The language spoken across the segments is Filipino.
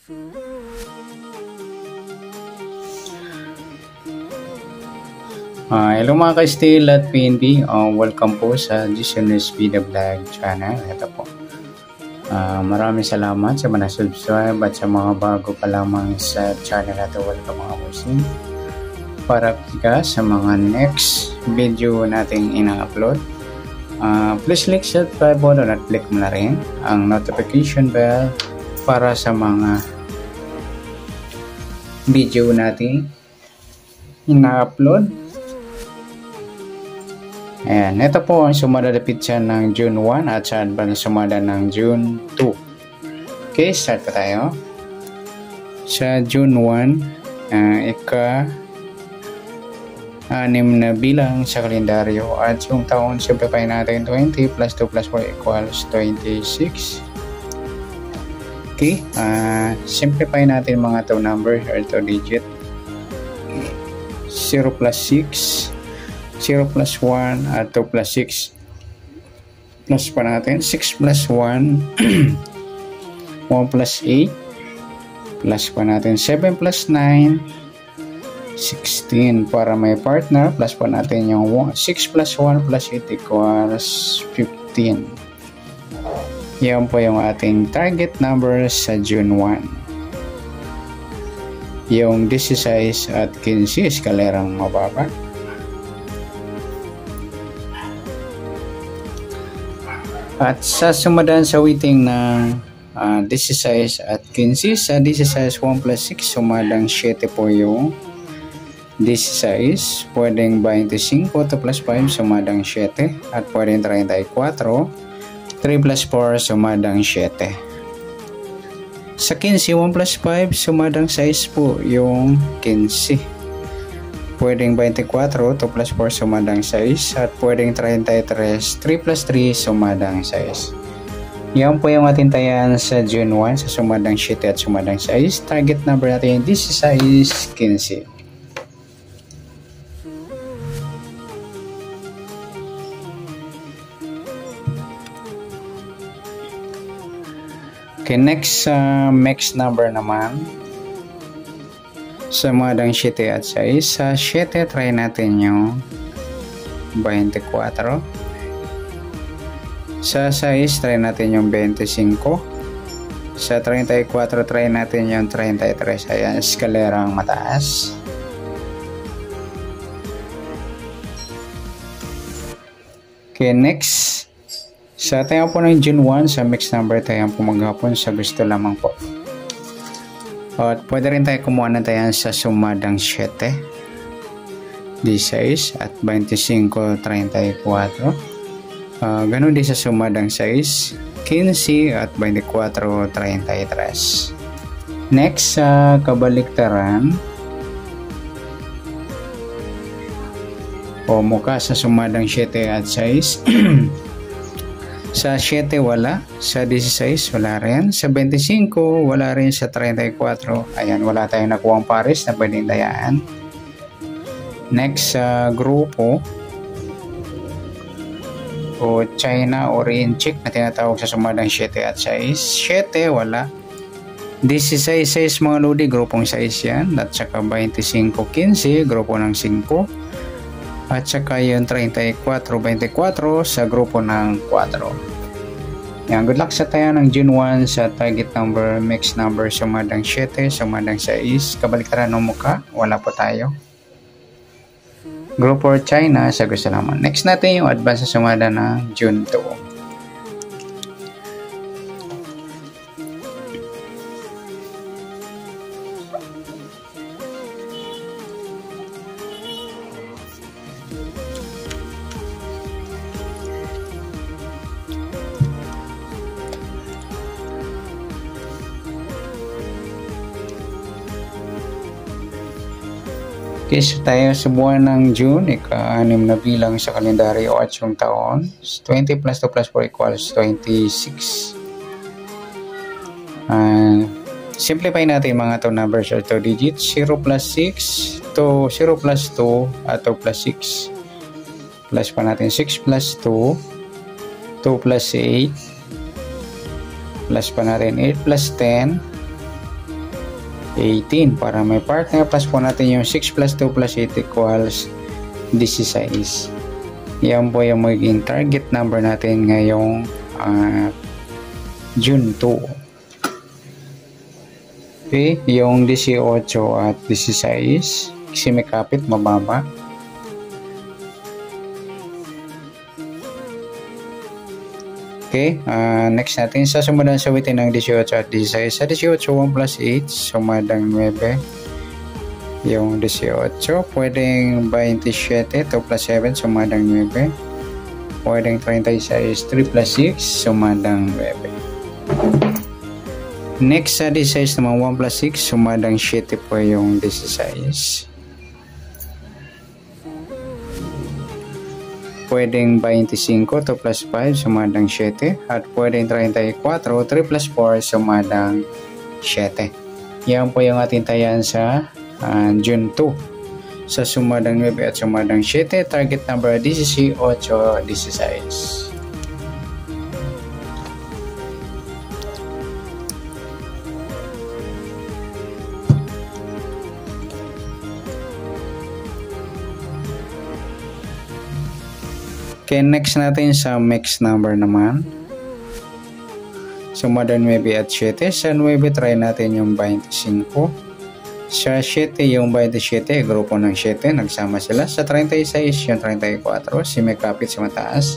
Hello mga ka-Steel at PNB, welcome po sa Genius Vida Vlog channel. Ito po, maraming salamat sa mga subscribe at sa mga bago pa lamang sa channel na ito. Welcome mga bossing, para ka sa mga next video nating ina-upload. Please click subscribe button at click mo na rin ang notification bell para sa mga video nating ina-upload. Ayan, ito po ang sumadalapit siya ng June 1 at sa sumada ng June 2. Okay, start pa tayo. Sa June 1, ika-6 na bilang sa kalendaryo at yung taon, simplify natin 20 plus 2 plus 4 equals 26. Okay, simplify natin mga 2 numbers or 2 digit. 0 plus 6, 0 plus 1 at 2 plus 6 plus pa natin 6 plus 1 1 plus 8 plus pa natin 7 plus 9 16 para may partner plus pa natin yung 6 plus 1 plus 8 equals 15. Yan po yung ating target number sa June 1. Yung 16 at 15 eskalerang mababa. At sa sumadan sa weighting ng 16 at 15, sa 16 1 plus 6 sumadang 7 po yung 16, pwedeng 25 2 plus 5 sumadang 7 at pwedeng 34 3 plus 4 sumadang 7. Sa 15 1 plus 5 sumadang 6 po yung 15, pwedeng 24, 2 plus 4 sumadang 6 at pwedeng 33, 3 plus 3 sumadang 6. Yan po yung ating tayan sa June 1 sa sumadang 7 at sumadang 6. Target number natin this is 15. Okay, next number naman. Sa madang 7 at 6, sa 7 try natin yung 24. Sa 6 try natin yung 25. Sa 34 try natin yung 33. Ayan, eskalerang mataas. Okay, next. Sa tayo po ng June 1, sa mixed number tayo po maghapon sa gusto lamang po. At pwede rin tayo kumuha na tayo sa sumadang 7, 16 at 25, 34. Ganun din sa sumadang 6, 15 at 24, 33. Next, sa kabaliktaran o mukha sa sumadang 7 at 6. Sa 7 wala, sa 16 wala rin, sa 25 wala rin, sa 34 ayan, wala tayong nakuhang pares na pwedeng dayaan. Next, sa grupo o China o Rinchik na tinatawag sa sumadang 7 at 6. 7 wala, 16 6 mga lodi, grupong 6 yan, at saka 25 15 grupo ng 5 at saka yung 34 24 sa grupo ng 4. Yan, good luck sa tayo ng June 1 sa target number, mixed number, sumadang 7, sumadang 6, kabaliktaran ng mukha, wala po tayo. Grupo China, sa gusto naman. Next natin yung advance sa sumada ng June 2. Okay, so tayo sa buwan ng June, ika-6 na bilang sa kalendaryo at yung taon. 20 plus 2 plus 4 equals 26. Simplify natin mga 2 numbers or 2 digits. 0 plus 6 to 0 plus 2 at 2 plus 6. Plus pa natin 6 plus 2, 2 plus 8, plus pa natin 8 plus 10, 18. Para may partner, plus po natin yung 6 plus 2 plus 8 equals 16. Yan po yung magiging target number natin ngayong June 2. Okay, yung 18 at 16 kasi may kapit mababa. Okay, next natin sa sumunod sa sawitin ng 18 at 16. Sa 18, 1 plus 8, sumadang 9. Yung 18, pwedeng 27, 2 plus 7, sumadang 9. Pwedeng 36, 3 plus 6, sumadang 9. Next sa 16 naman, 1 plus 6, sumadang 7 po yung 16. Pwedeng 25, 2 plus 5, sumadang 7. At pwedeng 34, 3 plus 4, sumadang 7. Yan po yung ating tayan sa June 2. Sa sumadang 9 at sumadang 7, target number 18, 16. Okay, next natin sa mixed number naman. Sumadang 9 at 7. Sa 9, try natin yung 25. Sa 7, yung 27, grupo ng 7, nagsama sila. Sa 36, yung 34, si may kapit sa mataas.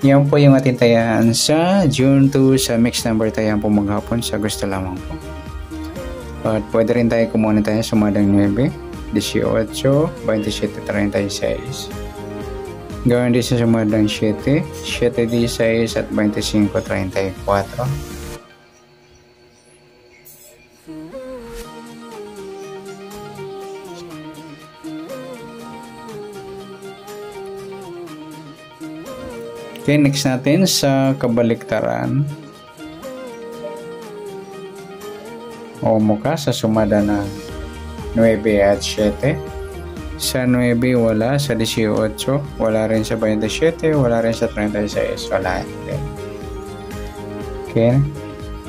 Yan po yung ating tayaan sa June 2 sa mixed number tayaan po maghapon sa gusto lamang po. At pwede rin tayo kumuha tayo sumadang 9, 18, 27, 36. Gawin din sa sumadang 7, 7, 16 at 25, 34. Okay, next natin sa kabaliktaran. O mukha sa sumada ng 9 at 7. Sa 9 wala, sa 18 wala rin, sa 27 wala rin, sa 36 wala rin. Okay,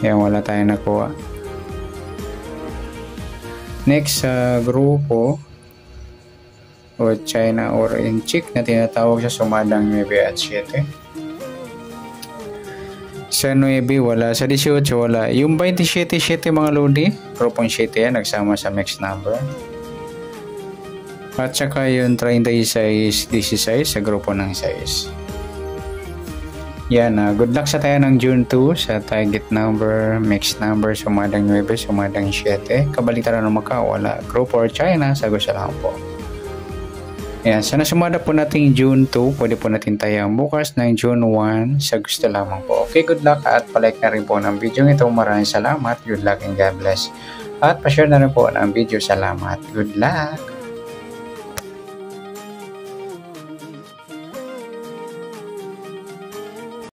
yan wala tayo nakuha. Next sa grupo o China or Inchik na tinatawag sa sumadang 9 at 7. Sa 9 wala, sa 18 wala. Yung 27 mga lodi, grupong 7 yan, nagsama sa mixed number. At saka yung 36, 16 sa grupo ng 6. Yan, good luck sa tayo ng June 2 sa target number, mixed number, sumadang 9, sumadang 7. Kabaliktaran ng maka, wala. Group or China, sagot sa lang po. Yan, sana sumada po natin June 2, pwede po natin tayang bukas ng June 1 sa gusto lamang po. Okay, good luck at palike na rin po ng video ito. Maraming salamat, good luck and God bless. At pa-share na rin po ng video, salamat, good luck.